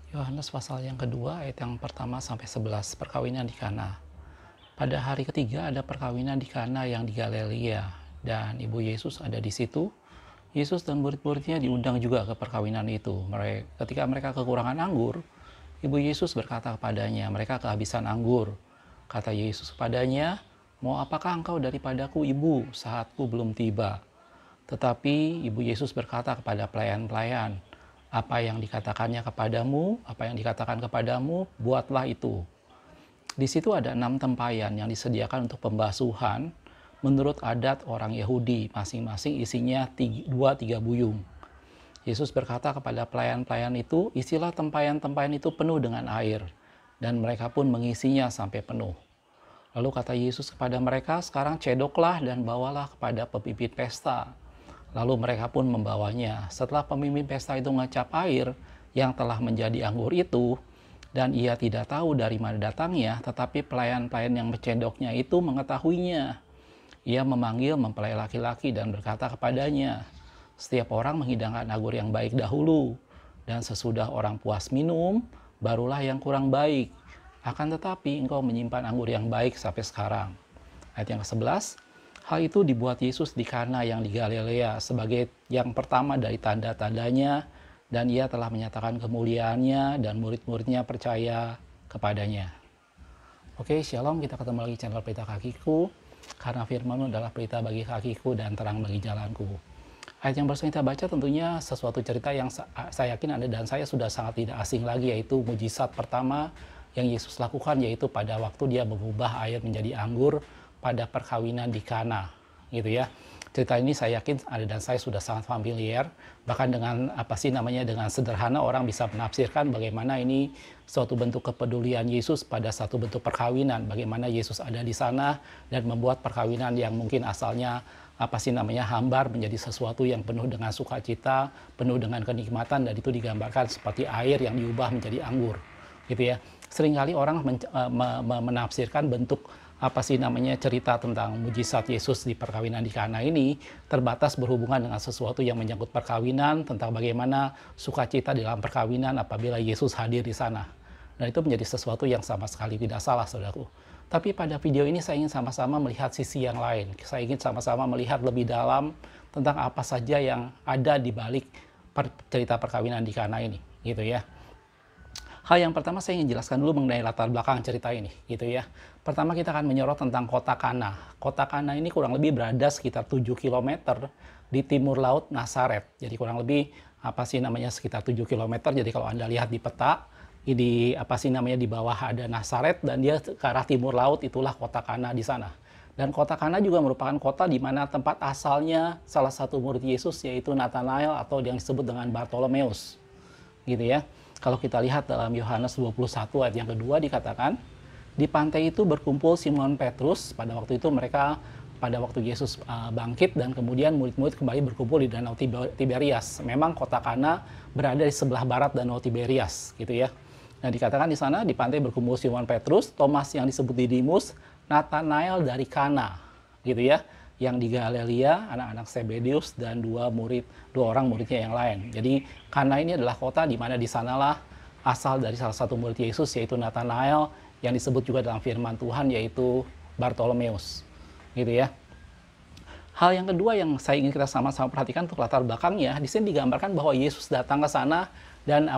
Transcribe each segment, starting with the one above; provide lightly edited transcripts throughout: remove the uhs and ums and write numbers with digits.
Yohanes pasal yang kedua ayat yang pertama sampai 11, perkawinan di Kana. Pada hari ketiga ada perkawinan di Kana yang di Galilea, dan ibu Yesus ada di situ. Yesus dan murid-muridnya diundang juga ke perkawinan itu. Ketika mereka kekurangan anggur, ibu Yesus berkata kepadanya, mereka kehabisan anggur. Kata Yesus kepadanya, mau apakah engkau daripadaku, ibu, saatku belum tiba. Tetapi ibu Yesus berkata kepada pelayan-pelayan, apa yang dikatakannya kepadamu, apa yang dikatakan kepadamu, buatlah itu. Di situ ada 6 tempayan yang disediakan untuk pembasuhan menurut adat orang Yahudi, masing-masing isinya 2-3 buyung. Yesus berkata kepada pelayan-pelayan itu, isilah tempayan-tempayan itu penuh dengan air, dan mereka pun mengisinya sampai penuh. Lalu kata Yesus kepada mereka, sekarang cedoklah dan bawalah kepada pemimpin pesta. Lalu mereka pun membawanya. Setelah pemimpin pesta itu mengecap air yang telah menjadi anggur itu, dan ia tidak tahu dari mana datangnya, tetapi pelayan-pelayan yang mencedoknya itu mengetahuinya. Ia memanggil mempelai laki-laki dan berkata kepadanya, setiap orang menghidangkan anggur yang baik dahulu, dan sesudah orang puas minum, barulah yang kurang baik. Akan tetapi engkau menyimpan anggur yang baik sampai sekarang. Ayat yang ke-11, hal itu dibuat Yesus di Kana yang di Galilea sebagai yang pertama dari tanda-tandanya, dan ia telah menyatakan kemuliaannya dan murid-muridnya percaya kepadanya. Oke, shalom, kita ketemu lagi channel Pelita Kakiku, karena firman adalah pelita bagi kakiku dan terang bagi jalanku. Ayat yang baru kita baca tentunya sesuatu cerita yang saya yakin Anda dan saya sudah sangat tidak asing lagi, yaitu mujizat pertama yang Yesus lakukan, yaitu pada waktu dia mengubah air menjadi anggur pada perkawinan di Kana, gitu ya. Cerita ini saya yakin Anda dan saya sudah sangat familiar, bahkan dengan dengan sederhana orang bisa menafsirkan bagaimana ini suatu bentuk kepedulian Yesus pada satu bentuk perkawinan, bagaimana Yesus ada di sana dan membuat perkawinan yang mungkin asalnya hambar menjadi sesuatu yang penuh dengan sukacita, penuh dengan kenikmatan, dan itu digambarkan seperti air yang diubah menjadi anggur, gitu ya. Seringkali orang menafsirkan bentuk cerita tentang mujizat Yesus di perkawinan di Kana ini terbatas berhubungan dengan sesuatu yang menyangkut perkawinan, tentang bagaimana sukacita di dalam perkawinan apabila Yesus hadir di sana. Dan itu menjadi sesuatu yang sama sekali tidak salah, saudaraku. Tapi pada video ini saya ingin sama-sama melihat sisi yang lain. Saya ingin sama-sama melihat lebih dalam tentang apa saja yang ada di balik cerita perkawinan di Kana ini, gitu ya. Hal yang pertama saya ingin jelaskan dulu mengenai latar belakang cerita ini, gitu ya. Pertama kita akan menyorot tentang kota Kana. Kota Kana ini kurang lebih berada sekitar 7 km di timur laut Nazaret. Jadi kurang lebih sekitar 7 km. Jadi kalau Anda lihat di peta, di di bawah ada Nazaret dan dia ke arah timur laut, itulah kota Kana di sana. Dan kota Kana juga merupakan kota di mana tempat asalnya salah satu murid Yesus, yaitu Nathanael atau yang disebut dengan Bartolomeus, gitu ya. Kalau kita lihat dalam Yohanes 21 ayat yang kedua dikatakan, di pantai itu berkumpul Simon Petrus. Pada waktu itu pada waktu Yesus bangkit dan kemudian murid-murid kembali berkumpul di Danau Tiberias. Memang kota Kana berada di sebelah barat Danau Tiberias, gitu ya. Nah, dikatakan di sana di pantai berkumpul Simon Petrus, Thomas yang disebut Didimus, Nathanael dari Kana, gitu ya, yang di Galilea, anak-anak Zebedeus, dan dua orang muridnya yang lain. Jadi Kana ini adalah kota di mana di sanalah asal dari salah satu murid Yesus, yaitu Nathanael, yang disebut juga dalam firman Tuhan yaitu Bartolomeus, gitu ya. Hal yang kedua yang saya ingin kita sama-sama perhatikan untuk latar belakangnya, di sini digambarkan bahwa Yesus datang ke sana dan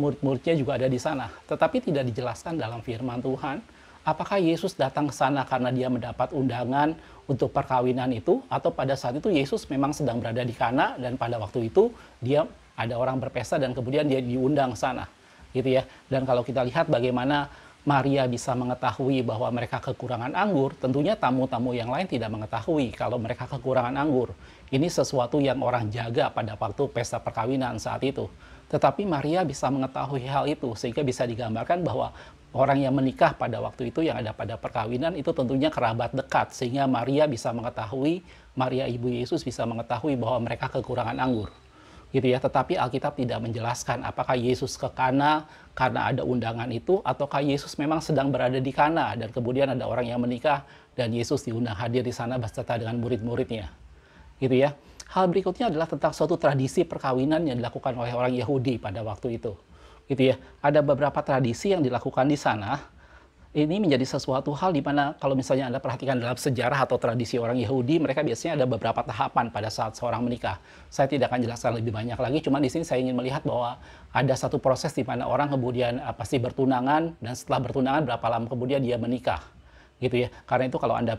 murid-muridnya juga ada di sana. Tetapi tidak dijelaskan dalam firman Tuhan apakah Yesus datang ke sana karena dia mendapat undangan untuk perkawinan itu, atau pada saat itu Yesus memang sedang berada di Kana dan pada waktu itu dia ada orang berpesta dan kemudian dia diundang sana, gitu ya. Dan kalau kita lihat bagaimana Maria bisa mengetahui bahwa mereka kekurangan anggur, tentunya tamu-tamu yang lain tidak mengetahui kalau mereka kekurangan anggur. Ini sesuatu yang orang jaga pada waktu pesta perkawinan saat itu. Tetapi Maria bisa mengetahui hal itu, sehingga bisa digambarkan bahwa orang yang menikah pada waktu itu yang ada pada perkawinan itu tentunya kerabat dekat, sehingga Maria bisa mengetahui, Maria ibu Yesus bisa mengetahui bahwa mereka kekurangan anggur, gitu ya. Tetapi Alkitab tidak menjelaskan apakah Yesus ke Kana karena ada undangan itu, ataukah Yesus memang sedang berada di Kana dan kemudian ada orang yang menikah dan Yesus diundang hadir di sana beserta dengan murid-muridnya, gitu ya. Hal berikutnya adalah tentang suatu tradisi perkawinan yang dilakukan oleh orang Yahudi pada waktu itu. gitu ya. Ada beberapa tradisi yang dilakukan di sana. Ini menjadi sesuatu hal di mana kalau misalnya Anda perhatikan dalam sejarah atau tradisi orang Yahudi, mereka biasanya ada beberapa tahapan pada saat seorang menikah. Saya tidak akan jelaskan lebih banyak lagi, cuma di sini saya ingin melihat bahwa ada satu proses di mana orang kemudian pasti bertunangan, dan setelah bertunangan berapa lama kemudian dia menikah. Gitu ya. Karena itu kalau Anda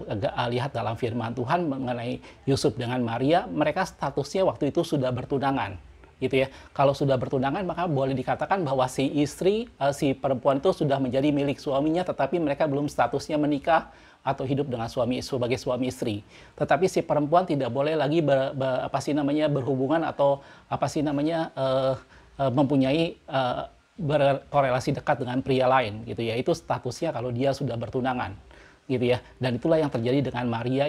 lihat dalam firman Tuhan mengenai Yusuf dengan Maria, mereka statusnya waktu itu sudah bertunangan. Gitu ya. Kalau sudah bertunangan maka boleh dikatakan bahwa si istri, si perempuan itu sudah menjadi milik suaminya, tetapi mereka belum statusnya menikah atau hidup dengan suami sebagai suami istri. Tetapi si perempuan tidak boleh lagi berhubungan atau mempunyai berkorelasi dekat dengan pria lain gitu ya. Itu statusnya kalau dia sudah bertunangan gitu ya. Dan itulah yang terjadi dengan Maria,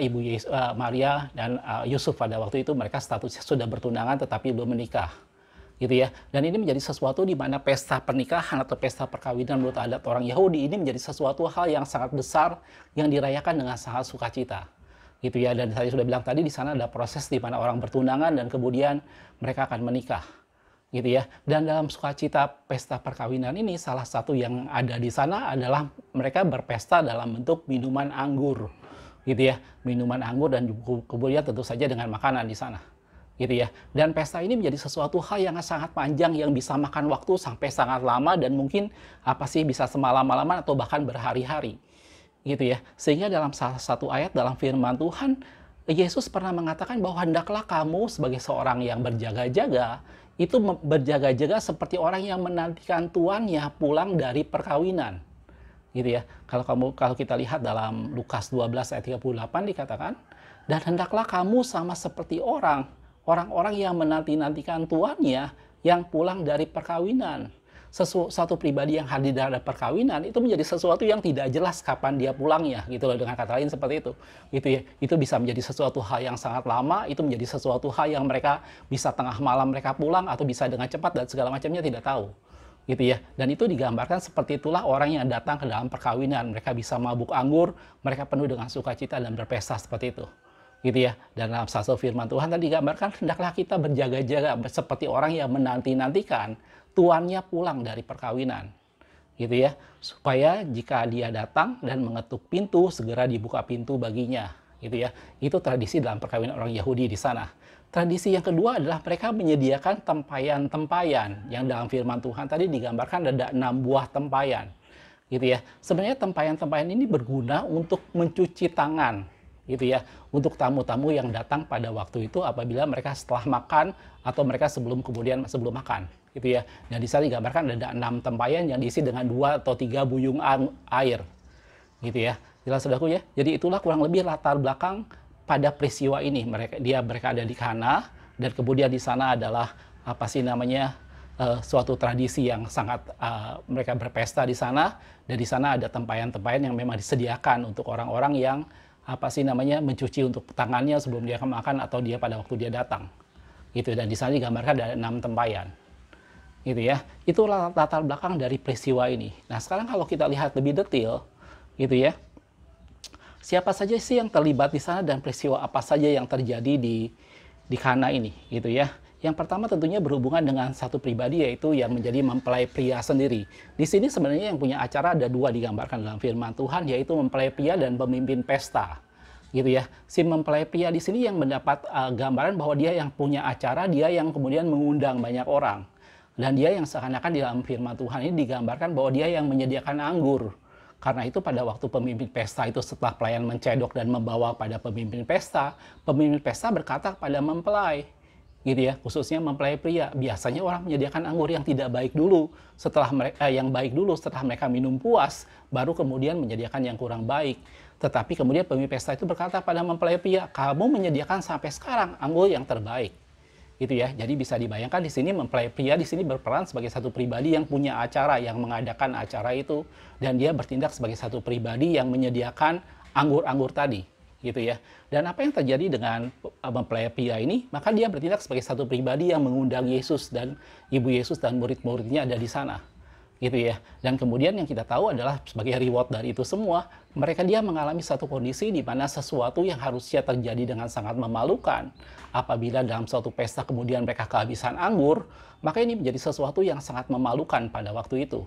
Maria dan Yusuf pada waktu itu. Mereka statusnya sudah bertunangan tetapi belum menikah gitu ya. Dan ini menjadi sesuatu di mana pesta pernikahan atau pesta perkawinan menurut adat orang Yahudi ini menjadi sesuatu hal yang sangat besar yang dirayakan dengan sangat sukacita gitu ya. Dan saya sudah bilang tadi, di sana ada proses di mana orang bertunangan dan kemudian mereka akan menikah gitu ya. Dan dalam sukacita pesta perkawinan ini, salah satu yang ada di sana adalah mereka berpesta dalam bentuk minuman anggur gitu ya. Minuman anggur dan kemudian tentu saja dengan makanan di sana gitu ya. Dan pesta ini menjadi sesuatu hal yang sangat panjang yang bisa makan waktu sampai sangat lama, dan mungkin bisa semalam-malaman atau bahkan berhari-hari gitu ya. Sehingga dalam salah satu ayat dalam firman Tuhan, Yesus pernah mengatakan bahwa hendaklah kamu sebagai seorang yang berjaga-jaga itu berjaga-jaga seperti orang yang menantikan tuannya pulang dari perkawinan gitu ya. Kalau kita lihat dalam Lukas 12 ayat 38 dikatakan, dan hendaklah kamu sama seperti orang-orang yang menanti-nantikan tuannya yang pulang dari perkawinan. Satu pribadi yang hadir dalam perkawinan itu menjadi sesuatu yang tidak jelas kapan dia pulangnya gitu loh, dengan kata lain seperti itu gitu ya. Itu bisa menjadi sesuatu hal yang sangat lama, itu menjadi sesuatu hal yang mereka bisa tengah malam mereka pulang atau bisa dengan cepat dan segala macamnya tidak tahu gitu ya. Dan itu digambarkan seperti itulah orang yang datang ke dalam perkawinan, mereka bisa mabuk anggur, mereka penuh dengan sukacita dan berpesta seperti itu gitu ya. Dan dalam satu firman Tuhan tadi digambarkan, hendaklah kita berjaga-jaga seperti orang yang menanti-nantikan tuannya pulang dari perkawinan gitu ya, supaya jika dia datang dan mengetuk pintu, segera dibuka pintu baginya gitu ya. Itu tradisi dalam perkawinan orang Yahudi di sana. Tradisi yang kedua adalah mereka menyediakan tempayan-tempayan yang dalam firman Tuhan tadi digambarkan ada 6 buah tempayan gitu ya. Sebenarnya tempayan-tempayan ini berguna untuk mencuci tangan gitu ya, untuk tamu-tamu yang datang pada waktu itu apabila mereka setelah makan atau mereka sebelum makan gitu ya. Dan di sana digambarkan ada 6 tempayan yang diisi dengan 2 atau 3 buyung air gitu ya. Jelas saudaraku ya. Jadi itulah kurang lebih latar belakang pada peristiwa ini. Mereka ada di Kana, dan kemudian di sana adalah suatu tradisi yang sangat mereka berpesta di sana, dan di sana ada tempayan-tempayan yang memang disediakan untuk orang-orang yang mencuci untuk tangannya sebelum dia makan atau dia pada waktu dia datang gitu. Dan di sana digambarkan ada 6 tempayan gitu ya. Itulah latar belakang dari peristiwa ini. Nah sekarang kalau kita lihat lebih detail gitu ya, siapa saja sih yang terlibat di sana dan peristiwa apa saja yang terjadi di Kana ini gitu ya. Yang pertama tentunya berhubungan dengan satu pribadi, yaitu yang menjadi mempelai pria sendiri. Di sini sebenarnya yang punya acara ada 2 digambarkan dalam firman Tuhan, yaitu mempelai pria dan pemimpin pesta. Gitu ya. Si mempelai pria di sini yang mendapat gambaran bahwa dia yang punya acara, dia yang kemudian mengundang banyak orang. Dan dia yang seakan-akan di dalam firman Tuhan ini digambarkan bahwa dia yang menyediakan anggur. Karena itu pada waktu pemimpin pesta itu setelah pelayan mencedok dan membawa pada pemimpin pesta berkata kepada mempelai gitu ya, khususnya mempelai pria, biasanya orang menyediakan anggur yang tidak baik dulu, setelah mereka minum puas, baru kemudian menyediakan yang kurang baik. Tetapi kemudian pemimpin pesta itu berkata pada mempelai pria, kamu menyediakan sampai sekarang anggur yang terbaik. Gitu ya. Jadi bisa dibayangkan di sini mempelai pria di sini berperan sebagai satu pribadi yang punya acara, yang mengadakan acara itu, dan dia bertindak sebagai satu pribadi yang menyediakan anggur-anggur tadi. Gitu ya. Dan apa yang terjadi dengan mempelai pria ini? Maka dia bertindak sebagai satu pribadi yang mengundang Yesus dan ibu Yesus dan murid-muridnya ada di sana. gitu ya. Dan kemudian yang kita tahu adalah sebagai reward dari itu semua, dia mengalami satu kondisi di mana sesuatu yang harusnya terjadi dengan sangat memalukan, apabila dalam suatu pesta kemudian mereka kehabisan anggur, maka ini menjadi sesuatu yang sangat memalukan pada waktu itu.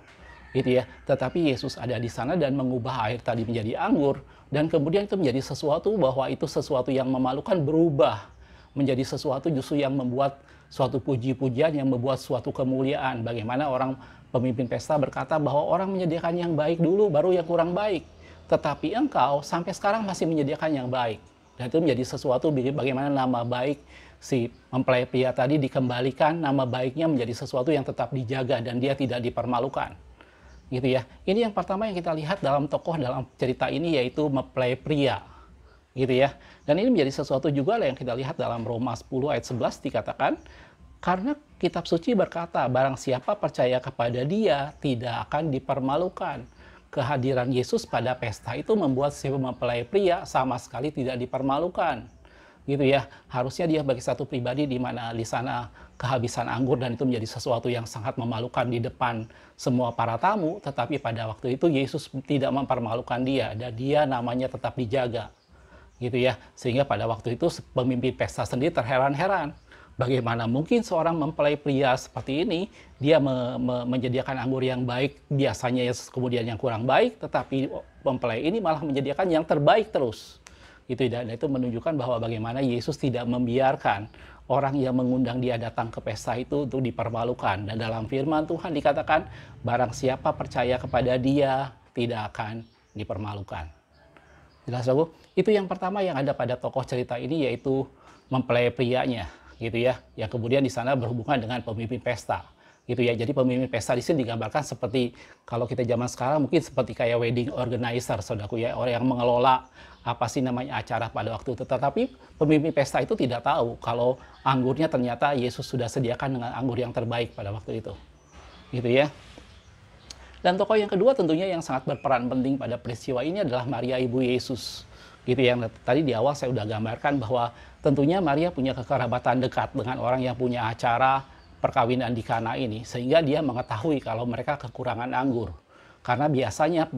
Gitu ya. Tetapi Yesus ada di sana dan mengubah air tadi menjadi anggur, dan kemudian itu menjadi sesuatu bahwa itu sesuatu yang memalukan berubah menjadi sesuatu justru yang membuat suatu puji-pujian, yang membuat suatu kemuliaan. Bagaimana orang pemimpin pesta berkata bahwa orang menyediakan yang baik dulu, baru yang kurang baik. Tetapi engkau sampai sekarang masih menyediakan yang baik. Dan itu menjadi sesuatu bagaimana nama baik si mempelai pria tadi dikembalikan, nama baiknya menjadi sesuatu yang tetap dijaga dan dia tidak dipermalukan. Gitu ya. Ini yang pertama yang kita lihat dalam tokoh dalam cerita ini, yaitu mempelai pria. Gitu ya. Dan ini menjadi sesuatu juga yang kita lihat dalam Roma 10 ayat 11 dikatakan, karena kitab suci berkata, barang siapa percaya kepada dia tidak akan dipermalukan. Kehadiran Yesus pada pesta itu membuat si mempelai pria sama sekali tidak dipermalukan. Gitu ya. Harusnya dia bagi satu pribadi di mana di sana kehabisan anggur dan itu menjadi sesuatu yang sangat memalukan di depan semua para tamu, tetapi pada waktu itu Yesus tidak mempermalukan dia dan dia namanya tetap dijaga. Gitu ya. Sehingga pada waktu itu pemimpin pesta sendiri terheran-heran. Bagaimana mungkin seorang mempelai pria seperti ini, dia menyediakan anggur yang baik, biasanya kemudian yang kurang baik, tetapi mempelai ini malah menyediakan yang terbaik terus. Gitu, dan itu menunjukkan bahwa bagaimana Yesus tidak membiarkan orang yang mengundang dia datang ke pesta itu untuk dipermalukan. Dan dalam firman Tuhan dikatakan, barang siapa percaya kepada dia tidak akan dipermalukan. Jelas aku? Itu yang pertama yang ada pada tokoh cerita ini, yaitu mempelai prianya. Gitu ya, yang kemudian di sana berhubungan dengan pemimpin pesta, gitu ya. Jadi pemimpin pesta di sini digambarkan seperti kalau kita zaman sekarang mungkin seperti kayak wedding organizer, saudaraku ya, orang yang mengelola apa sih namanya acara pada waktu itu. Tetapi pemimpin pesta itu tidak tahu kalau anggurnya ternyata Yesus sudah sediakan dengan anggur yang terbaik pada waktu itu, gitu ya. Dan tokoh yang kedua tentunya yang sangat berperan penting pada peristiwa ini adalah Maria ibu Yesus. Gitu yang tadi di awal saya sudah gambarkan bahwa tentunya Maria punya kekerabatan dekat dengan orang yang punya acara perkawinan di Kana ini, sehingga dia mengetahui kalau mereka kekurangan anggur. Karena biasanya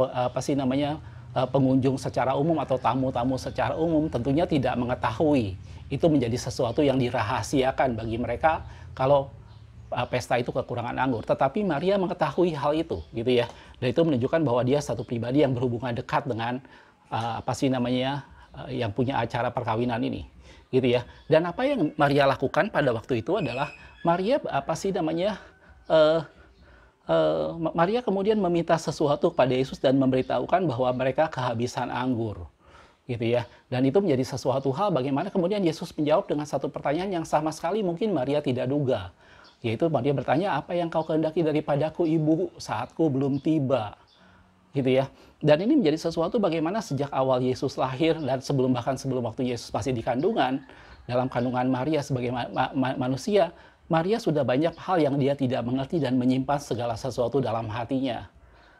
pengunjung secara umum atau tamu-tamu secara umum tentunya tidak mengetahui. Itu menjadi sesuatu yang dirahasiakan bagi mereka kalau pesta itu kekurangan anggur. Tetapi Maria mengetahui hal itu, gitu ya. Dan itu menunjukkan bahwa dia satu pribadi yang berhubungan dekat dengan yang punya acara perkawinan ini, gitu ya. Dan apa yang Maria lakukan pada waktu itu adalah Maria Maria kemudian meminta sesuatu kepada Yesus dan memberitahukan bahwa mereka kehabisan anggur, gitu ya. Dan itu menjadi sesuatu hal bagaimana kemudian Yesus menjawab dengan satu pertanyaan yang sama sekali mungkin Maria tidak duga, yaitu Maria bertanya, apa yang kau kehendaki daripadaku, ibu, saatku belum tiba. Gitu ya. Dan ini menjadi sesuatu bagaimana sejak awal Yesus lahir dan bahkan sebelum waktu Yesus masih di kandungan, dalam kandungan Maria sebagai manusia, Maria sudah banyak hal yang dia tidak mengerti dan menyimpan segala sesuatu dalam hatinya.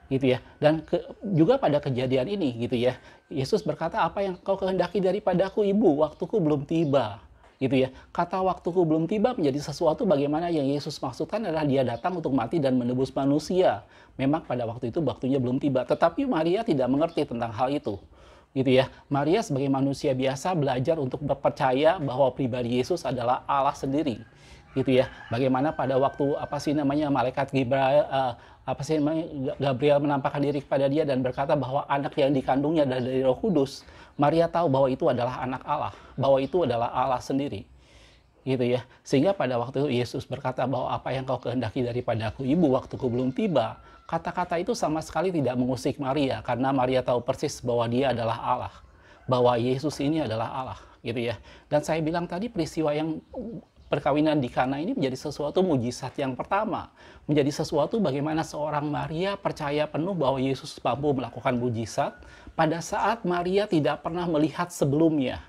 Gitu ya. Dan juga pada kejadian ini gitu ya, Yesus berkata, apa yang kau kehendaki daripadaku, ibu, waktuku belum tiba. Gitu ya. Kata waktuku belum tiba menjadi sesuatu bagaimana yang Yesus maksudkan adalah dia datang untuk mati dan menebus manusia. Memang pada waktu itu waktunya belum tiba, tetapi Maria tidak mengerti tentang hal itu. Gitu ya. Maria sebagai manusia biasa belajar untuk percaya bahwa pribadi Yesus adalah Allah sendiri. Gitu ya. Bagaimana pada waktu malaikat Gabriel menampakkan diri kepada dia dan berkata bahwa anak yang dikandungnya dari Roh Kudus, Maria tahu bahwa itu adalah anak Allah, bahwa itu adalah Allah sendiri. Gitu ya. Sehingga pada waktu itu Yesus berkata bahwa apa yang kau kehendaki daripadaku, ibu, waktuku belum tiba. Kata-kata itu sama sekali tidak mengusik Maria, karena Maria tahu persis bahwa dia adalah Allah, bahwa Yesus ini adalah Allah, gitu ya. Dan saya bilang tadi peristiwa yang perkawinan di Kana ini menjadi sesuatu mujizat yang pertama, menjadi sesuatu bagaimana seorang Maria percaya penuh bahwa Yesus mampu melakukan mujizat pada saat Maria tidak pernah melihat sebelumnya,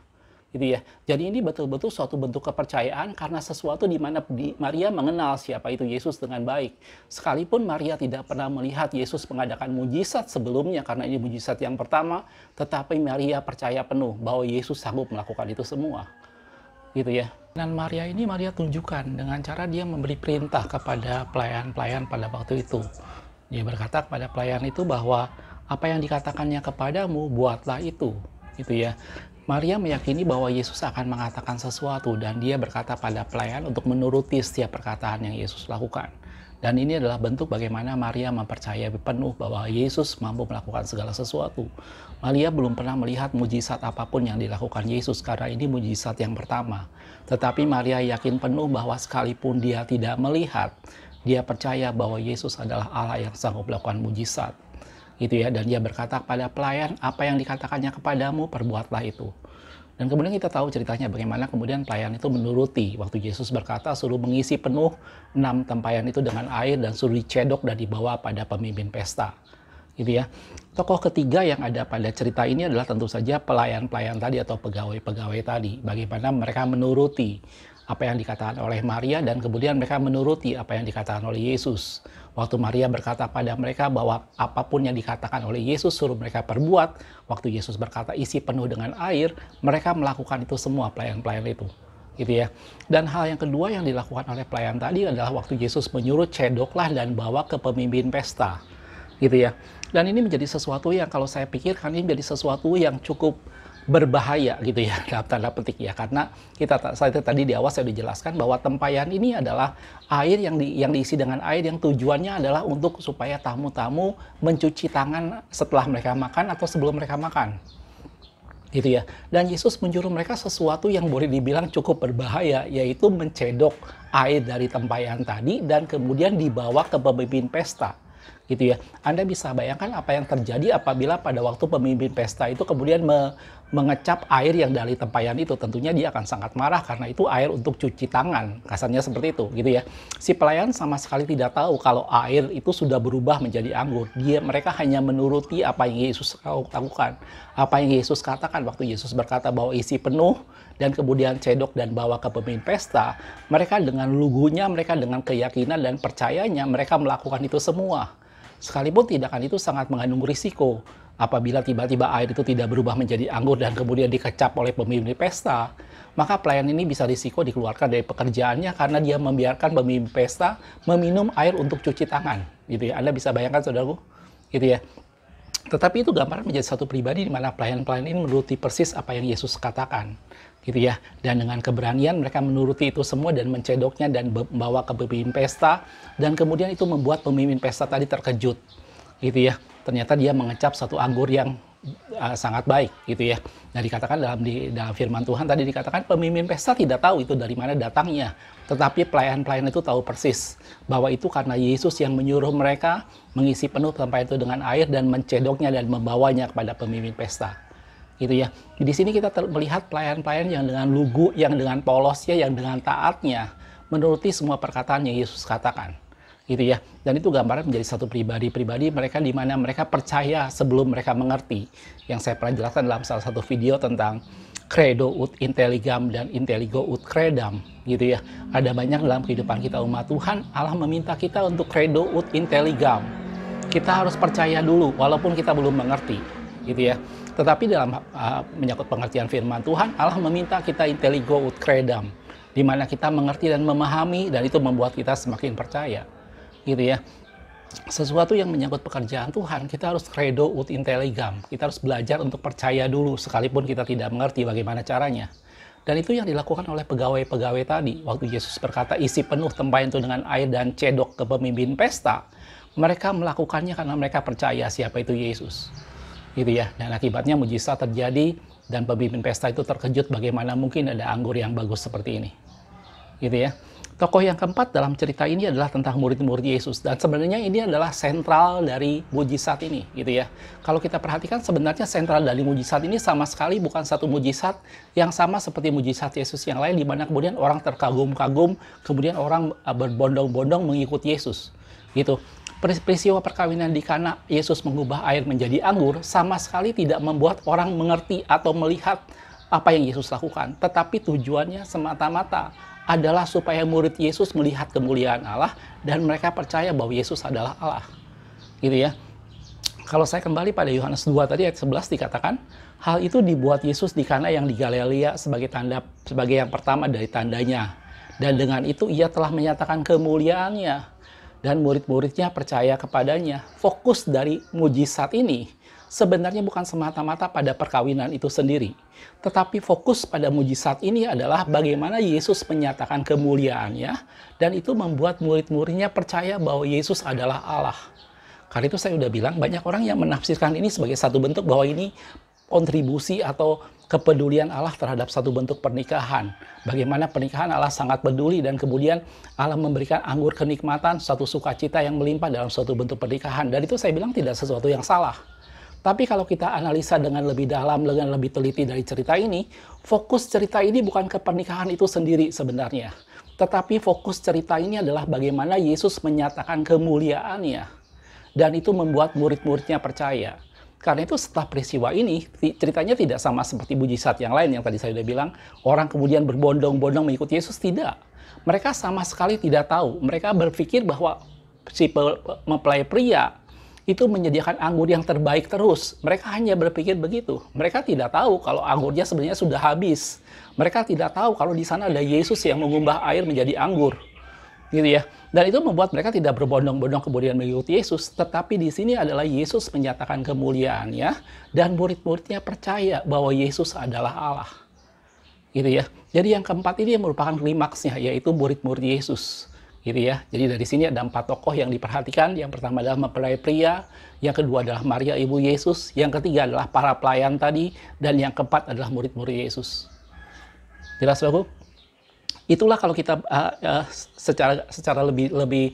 gitu ya. Jadi ini betul-betul suatu bentuk kepercayaan karena sesuatu di mana Maria mengenal siapa itu Yesus dengan baik. Sekalipun Maria tidak pernah melihat Yesus mengadakan mujizat sebelumnya karena ini mujizat yang pertama, tetapi Maria percaya penuh bahwa Yesus sanggup melakukan itu semua, gitu ya. Dan Maria tunjukkan dengan cara dia memberi perintah kepada pelayan-pelayan pada waktu itu. Dia berkata kepada pelayan itu bahwa apa yang dikatakannya kepadamu, buatlah itu. Gitu ya. Maria meyakini bahwa Yesus akan mengatakan sesuatu dan dia berkata pada pelayan untuk menuruti setiap perkataan yang Yesus lakukan. Dan ini adalah bentuk bagaimana Maria mempercayai penuh bahwa Yesus mampu melakukan segala sesuatu. Maria belum pernah melihat mujizat apapun yang dilakukan Yesus karena ini mujizat yang pertama. Tetapi Maria yakin penuh bahwa sekalipun dia tidak melihat, dia percaya bahwa Yesus adalah Allah yang sanggup melakukan mujizat. Gitu ya, dan dia berkata kepada pelayan, apa yang dikatakannya kepadamu, perbuatlah itu. Dan kemudian kita tahu ceritanya bagaimana kemudian pelayan itu menuruti. Waktu Yesus berkata suruh mengisi penuh 6 tempayan itu dengan air dan suruh dicedok dan dibawa pada pemimpin pesta. Gitu ya. Tokoh ketiga yang ada pada cerita ini adalah tentu saja pelayan-pelayan tadi atau pegawai-pegawai tadi. Bagaimana mereka menuruti apa yang dikatakan oleh Maria dan kemudian mereka menuruti apa yang dikatakan oleh Yesus. Waktu Maria berkata pada mereka bahwa apapun yang dikatakan oleh Yesus suruh mereka perbuat, waktu Yesus berkata isi penuh dengan air, mereka melakukan itu semua, pelayan-pelayan itu. Gitu ya. Dan hal yang kedua yang dilakukan oleh pelayan tadi adalah waktu Yesus menyuruh cedoklah dan bawa ke pemimpin pesta. Gitu ya. Dan ini menjadi sesuatu yang kalau saya pikirkan ini menjadi sesuatu yang cukup berbahaya gitu ya, dalam tanda petik ya, karena saya tadi di awal saya dijelaskan bahwa tempayan ini adalah air yang diisi dengan air yang tujuannya adalah untuk supaya tamu-tamu mencuci tangan setelah mereka makan atau sebelum mereka makan. Gitu ya. Dan Yesus menyuruh mereka sesuatu yang boleh dibilang cukup berbahaya, yaitu mencedok air dari tempayan tadi dan kemudian dibawa ke pemimpin pesta. Gitu ya. Anda bisa bayangkan apa yang terjadi apabila pada waktu pemimpin pesta itu kemudian mengecap air yang dari tempayan itu. Tentunya dia akan sangat marah karena itu air untuk cuci tangan. Kasarnya seperti itu, gitu ya. Si pelayan sama sekali tidak tahu kalau air itu sudah berubah menjadi anggur. Mereka hanya menuruti apa yang Yesus lakukan. Apa yang Yesus katakan waktu Yesus berkata bahwa isi penuh dan kemudian cedok dan bawa ke pemimpin pesta. Mereka dengan lugunya, mereka dengan keyakinan dan percayanya mereka melakukan itu semua. Sekalipun tindakan itu sangat mengandung risiko. Apabila tiba-tiba air itu tidak berubah menjadi anggur dan kemudian dikecap oleh pemimpin pesta, maka pelayan ini bisa risiko dikeluarkan dari pekerjaannya karena dia membiarkan pemimpin pesta meminum air untuk cuci tangan. Gitu ya. Anda bisa bayangkan, saudaraku? Gitu ya. Tetapi itu gambaran menjadi satu pribadi di mana pelayan-pelayan ini menuruti persis apa yang Yesus katakan. Gitu ya. Dan dengan keberanian mereka menuruti itu semua dan mencedoknya dan membawa ke pemimpin pesta, dan kemudian itu membuat pemimpin pesta tadi terkejut. Gitu ya. Ternyata dia mengecap satu anggur yang sangat baik, gitu ya. Nah, dikatakan dalam firman Tuhan tadi dikatakan pemimpin pesta tidak tahu itu dari mana datangnya, tetapi pelayan-pelayan itu tahu persis bahwa itu karena Yesus yang menyuruh mereka mengisi penuh tempayan itu dengan air dan mencedoknya dan membawanya kepada pemimpin pesta. Gitu ya. Di sini kita melihat pelayan-pelayan yang dengan lugu, yang dengan polosnya, yang dengan taatnya menuruti semua perkataan yang Yesus katakan. Gitu ya. Dan itu gambaran menjadi satu pribadi mereka di mana mereka percaya sebelum mereka mengerti. Yang saya pernah jelaskan dalam salah satu video tentang credo ut intelligam dan intelligo ut credam, gitu ya. Ada banyak dalam kehidupan kita umat Tuhan, Allah meminta kita untuk credo ut intelligam. Kita harus percaya dulu walaupun kita belum mengerti, gitu ya. Tetapi dalam menyangkut pengertian firman Tuhan, Allah meminta kita intelligo ut credam, di mana kita mengerti dan memahami, dan itu membuat kita semakin percaya. Gitu ya. Sesuatu yang menyangkut pekerjaan Tuhan, kita harus credo ut intelligam. Kita harus belajar untuk percaya dulu sekalipun kita tidak mengerti bagaimana caranya. Dan itu yang dilakukan oleh pegawai-pegawai tadi. Waktu Yesus berkata isi penuh tempayan itu dengan air dan cedok ke pemimpin pesta, mereka melakukannya karena mereka percaya siapa itu Yesus. Gitu ya. Dan akibatnya mujizat terjadi dan pemimpin pesta itu terkejut bagaimana mungkin ada anggur yang bagus seperti ini. Gitu ya. Tokoh yang keempat dalam cerita ini adalah tentang murid-murid Yesus, dan sebenarnya ini adalah sentral dari mujizat ini, gitu ya. Kalau kita perhatikan sebenarnya sentral dari mujizat ini sama sekali bukan satu mujizat yang sama seperti mujizat Yesus yang lain, di mana kemudian orang terkagum-kagum, kemudian orang berbondong-bondong mengikuti Yesus, gitu. Peristiwa perkawinan di Kana, Yesus mengubah air menjadi anggur, sama sekali tidak membuat orang mengerti atau melihat apa yang Yesus lakukan, tetapi tujuannya semata-mata adalah supaya murid Yesus melihat kemuliaan Allah dan mereka percaya bahwa Yesus adalah Allah. Gitu ya. Kalau saya kembali pada Yohanes 2 tadi ayat 11 dikatakan, hal itu dibuat Yesus di Kana yang di Galilea sebagai yang pertama dari tandanya. Dan dengan itu ia telah menyatakan kemuliaannya. dan murid-muridnya percaya kepadanya. Fokus dari mujizat ini sebenarnya bukan semata-mata pada perkawinan itu sendiri, tetapi fokus pada mujizat ini adalah bagaimana Yesus menyatakan kemuliaannya, dan itu membuat murid-muridnya percaya bahwa Yesus adalah Allah. Karena itu saya udah bilang, banyak orang yang menafsirkan ini sebagai satu bentuk bahwa ini kontribusi atau kepedulian Allah terhadap satu bentuk pernikahan. Bagaimana pernikahan Allah sangat peduli, dan kemudian Allah memberikan anggur kenikmatan, suatu sukacita yang melimpah dalam suatu bentuk pernikahan. Dan itu saya bilang tidak sesuatu yang salah. Tapi kalau kita analisa dengan lebih dalam, dengan lebih teliti dari cerita ini, fokus cerita ini bukan ke pernikahan itu sendiri sebenarnya. Tetapi fokus cerita ini adalah bagaimana Yesus menyatakan kemuliaannya. Dan itu membuat murid-muridnya percaya. Karena itu setelah peristiwa ini, ceritanya tidak sama seperti mujizat yang lain yang tadi saya sudah bilang, orang kemudian berbondong-bondong mengikuti Yesus, tidak. Mereka sama sekali tidak tahu. Mereka berpikir bahwa si mempelai pria itu menyediakan anggur yang terbaik terus. Mereka hanya berpikir begitu. Mereka tidak tahu kalau anggurnya sebenarnya sudah habis. Mereka tidak tahu kalau di sana ada Yesus yang mengubah air menjadi anggur. Gitu ya. Dan itu membuat mereka tidak berbondong-bondong kemudian mengikuti Yesus, tetapi di sini adalah Yesus menyatakan kemuliaannya, dan murid-muridnya percaya bahwa Yesus adalah Allah. Gitu ya. Jadi yang keempat ini yang merupakan klimaksnya, yaitu murid-murid Yesus. Gitu ya. Jadi dari sini ada 4 tokoh yang diperhatikan. Yang pertama adalah mempelai pria, yang kedua adalah Maria ibu Yesus, yang ketiga adalah para pelayan tadi, dan yang keempat adalah murid-murid Yesus. Jelas, Bapak? Itulah kalau kita secara lebih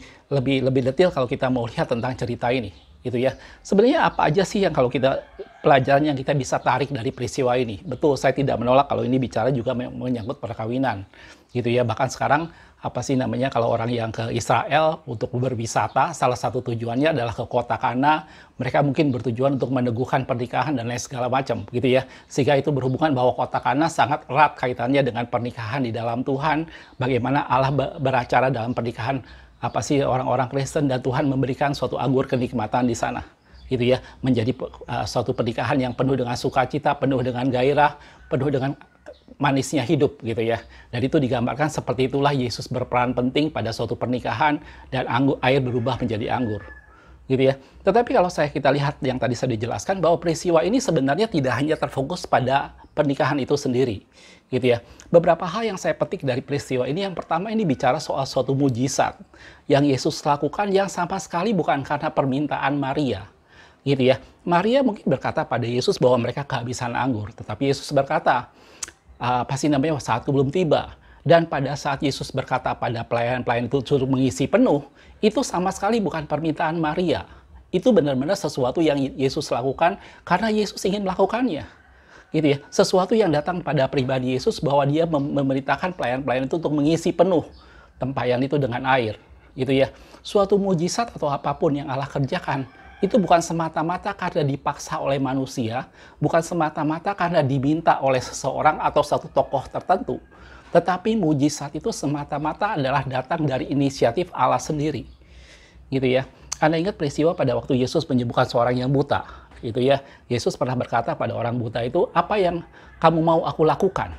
detail kalau kita mau lihat tentang cerita ini, gitu ya. Sebenarnya apa aja sih yang kalau kita pelajaran yang kita bisa tarik dari peristiwa ini? Betul, saya tidak menolak kalau ini bicara juga menyangkut perkawinan, gitu ya. Bahkan sekarang apa sih namanya, kalau orang yang ke Israel untuk berwisata, salah satu tujuannya adalah ke kota Kana. Mereka mungkin bertujuan untuk meneguhkan pernikahan dan lain segala macam, gitu ya. Sehingga itu berhubungan bahwa kota Kana sangat erat kaitannya dengan pernikahan di dalam Tuhan. Bagaimana Allah beracara dalam pernikahan apa sih orang-orang Kristen, dan Tuhan memberikan suatu anggur kenikmatan di sana, gitu ya. Menjadi suatu pernikahan yang penuh dengan sukacita, penuh dengan gairah, penuh dengan manisnya hidup, gitu ya. Dan itu digambarkan seperti itulah Yesus berperan penting pada suatu pernikahan, dan air berubah menjadi anggur, gitu ya. Tetapi kalau kita lihat yang tadi saya dijelaskan, bahwa peristiwa ini sebenarnya tidak hanya terfokus pada pernikahan itu sendiri, gitu ya. Beberapa hal yang saya petik dari peristiwa ini, yang pertama ini bicara soal suatu mujizat yang Yesus lakukan yang sama sekali bukan karena permintaan Maria, gitu ya. Maria mungkin berkata pada Yesus bahwa mereka kehabisan anggur, tetapi Yesus berkata, saatku belum tiba. Dan pada saat Yesus berkata pada pelayan-pelayan itu suruh mengisi penuh, itu sama sekali bukan permintaan Maria. Itu benar-benar sesuatu yang Yesus lakukan karena Yesus ingin melakukannya. Gitu ya. Sesuatu yang datang pada pribadi Yesus, bahwa dia memerintahkan pelayan-pelayan itu untuk mengisi penuh tempayan itu dengan air. Gitu ya. Suatu mujizat atau apapun yang Allah kerjakan, itu bukan semata-mata karena dipaksa oleh manusia, bukan semata-mata karena diminta oleh seseorang atau satu tokoh tertentu. Tetapi mujizat itu semata-mata adalah datang dari inisiatif Allah sendiri. Gitu ya. Anda ingat peristiwa pada waktu Yesus menyembuhkan seorang yang buta. Gitu ya. Yesus pernah berkata pada orang buta itu, "Apa yang kamu mau aku lakukan?"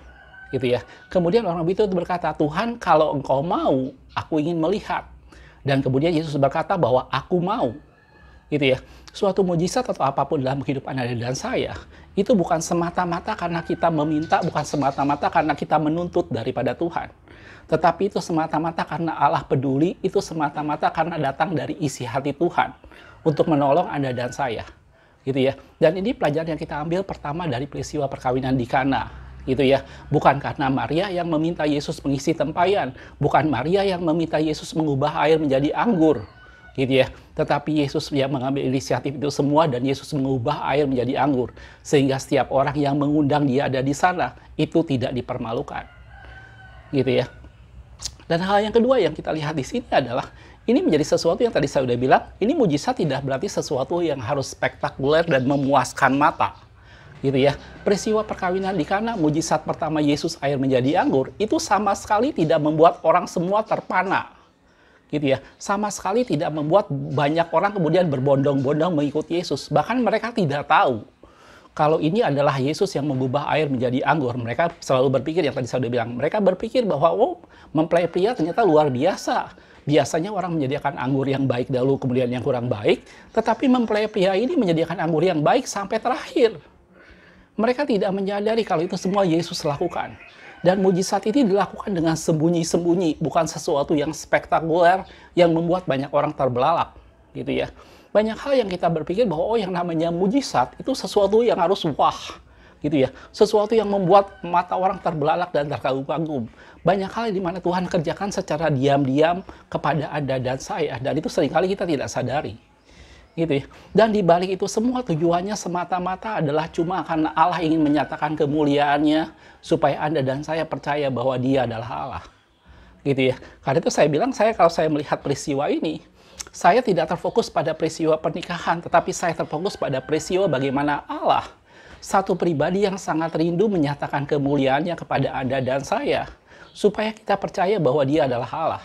Gitu ya. Kemudian orang buta itu berkata, "Tuhan, kalau engkau mau, aku ingin melihat." Dan kemudian Yesus berkata bahwa aku mau. Gitu ya. Suatu mujizat atau apapun dalam kehidupan Anda dan saya, itu bukan semata-mata karena kita meminta, bukan semata-mata karena kita menuntut daripada Tuhan. Tetapi itu semata-mata karena Allah peduli, itu semata-mata karena datang dari isi hati Tuhan untuk menolong Anda dan saya. Gitu ya. Dan ini pelajaran yang kita ambil pertama dari peristiwa perkawinan di Kana. Gitu ya. Bukan karena Maria yang meminta Yesus mengisi tempayan, bukan Maria yang meminta Yesus mengubah air menjadi anggur. Gitu ya. Tetapi Yesus yang mengambil inisiatif itu semua, dan Yesus mengubah air menjadi anggur, sehingga setiap orang yang mengundang dia ada di sana itu tidak dipermalukan. Gitu ya. Dan hal yang kedua yang kita lihat di sini adalah ini menjadi sesuatu yang tadi saya sudah bilang, ini mujizat tidak berarti sesuatu yang harus spektakuler dan memuaskan mata. Gitu ya. Peristiwa perkawinan di Kana, mujizat pertama Yesus air menjadi anggur, itu sama sekali tidak membuat orang semua terpana. Gitu ya. Sama sekali tidak membuat banyak orang kemudian berbondong-bondong mengikuti Yesus. Bahkan mereka tidak tahu kalau ini adalah Yesus yang mengubah air menjadi anggur. Mereka selalu berpikir, yang tadi saya sudah bilang, mereka berpikir bahwa mempelai pria ternyata luar biasa. Biasanya orang menyediakan anggur yang baik dahulu, kemudian yang kurang baik. Tetapi mempelai pria ini menyediakan anggur yang baik sampai terakhir. Mereka tidak menyadari kalau itu semua Yesus lakukan. Dan mujizat ini dilakukan dengan sembunyi-sembunyi, bukan sesuatu yang spektakuler yang membuat banyak orang terbelalak, gitu ya. Banyak hal yang kita berpikir bahwa oh yang namanya mujizat itu sesuatu yang harus wah, gitu ya. Sesuatu yang membuat mata orang terbelalak dan terkagum-kagum. Banyak hal di mana Tuhan kerjakan secara diam-diam kepada Anda dan saya, dan itu seringkali kita tidak sadari. Gitu ya. Dan di balik itu semua tujuannya semata-mata adalah cuma karena Allah ingin menyatakan kemuliaannya supaya Anda dan saya percaya bahwa Dia adalah Allah. Gitu ya. Karena itu saya bilang, kalau saya melihat peristiwa ini, saya tidak terfokus pada peristiwa pernikahan, tetapi saya terfokus pada peristiwa bagaimana Allah, satu pribadi yang sangat rindu menyatakan kemuliaannya kepada Anda dan saya, supaya kita percaya bahwa Dia adalah Allah.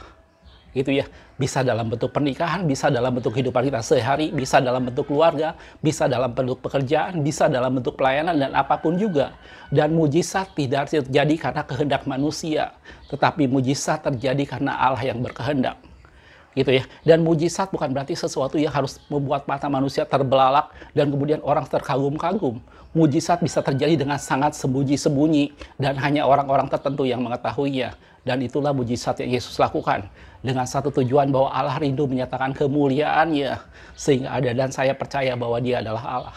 Gitu ya, bisa dalam bentuk pernikahan, bisa dalam bentuk kehidupan kita sehari, bisa dalam bentuk keluarga, bisa dalam bentuk pekerjaan, bisa dalam bentuk pelayanan, dan apapun juga. Dan mujizat tidak terjadi karena kehendak manusia, tetapi mujizat terjadi karena Allah yang berkehendak. Gitu ya. Dan mujizat bukan berarti sesuatu yang harus membuat mata manusia terbelalak dan kemudian orang terkagum-kagum. Mujizat bisa terjadi dengan sangat sembunyi-sembunyi dan hanya orang-orang tertentu yang mengetahuinya. Dan itulah mujizat yang Yesus lakukan. Dengan satu tujuan bahwa Allah rindu menyatakan kemuliaannya. Sehingga Anda dan saya percaya bahwa Dia adalah Allah.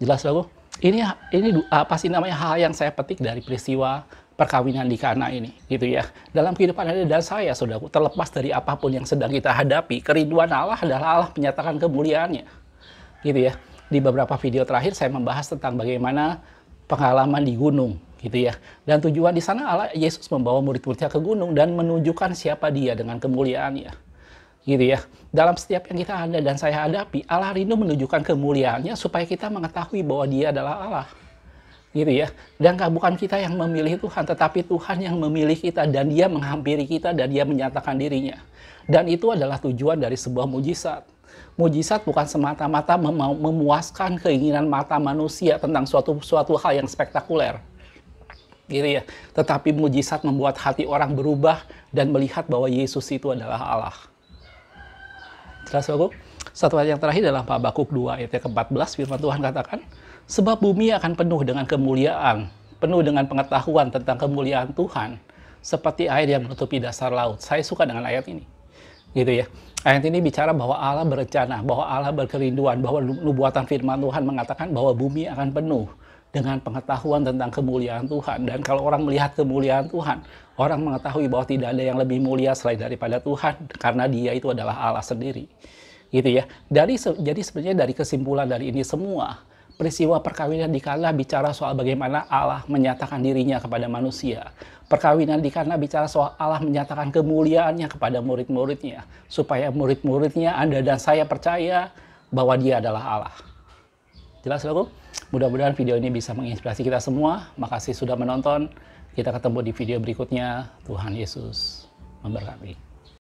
Jelas lagu? Ini apa sih namanya hal yang saya petik dari peristiwa perkawinan di Kana ini. Gitu ya. Dalam kehidupan Anda dan saya, saudaraku, terlepas dari apapun yang sedang kita hadapi, kerinduan Allah adalah Allah menyatakan kemuliaannya. Gitu ya. Di beberapa video terakhir saya membahas tentang bagaimana pengalaman di gunung. Gitu ya. Dan tujuan di sana Allah Yesus membawa murid-muridnya ke gunung dan menunjukkan siapa Dia dengan kemuliaannya. Gitu ya. Dalam setiap yang kita Anda dan saya hadapi, Allah rindu menunjukkan kemuliaannya supaya kita mengetahui bahwa Dia adalah Allah. Gitu ya. Dan bukan kita yang memilih Tuhan, tetapi Tuhan yang memilih kita dan Dia menghampiri kita dan Dia menyatakan dirinya. Dan itu adalah tujuan dari sebuah mujizat. Mujizat bukan semata-mata memuaskan keinginan mata manusia tentang suatu hal yang spektakuler. Gitu ya. Tetapi mujizat membuat hati orang berubah dan melihat bahwa Yesus itu adalah Allah. Jelas aku? Satu ayat yang terakhir dalam Habakuk 2 ayat ke-14, firman Tuhan katakan, sebab bumi akan penuh dengan kemuliaan, penuh dengan pengetahuan tentang kemuliaan Tuhan, seperti air yang menutupi dasar laut. Saya suka dengan ayat ini. Gitu ya. Ayat ini bicara bahwa Allah berencana, bahwa Allah berkerinduan, bahwa nubuatan firman Tuhan mengatakan bahwa bumi akan penuh dengan pengetahuan tentang kemuliaan Tuhan. Dan kalau orang melihat kemuliaan Tuhan, orang mengetahui bahwa tidak ada yang lebih mulia selain daripada Tuhan, karena Dia itu adalah Allah sendiri. Gitu ya. Jadi sebenarnya dari kesimpulan dari ini semua, peristiwa perkawinan di Kana bicara soal bagaimana Allah menyatakan dirinya kepada manusia. Perkawinan di Kana bicara soal Allah menyatakan kemuliaannya kepada murid-muridnya, supaya murid-muridnya, Anda dan saya percaya bahwa Dia adalah Allah. Jelas, saudaraku? Mudah-mudahan video ini bisa menginspirasi kita semua. Makasih sudah menonton. Kita ketemu di video berikutnya. Tuhan Yesus memberkati.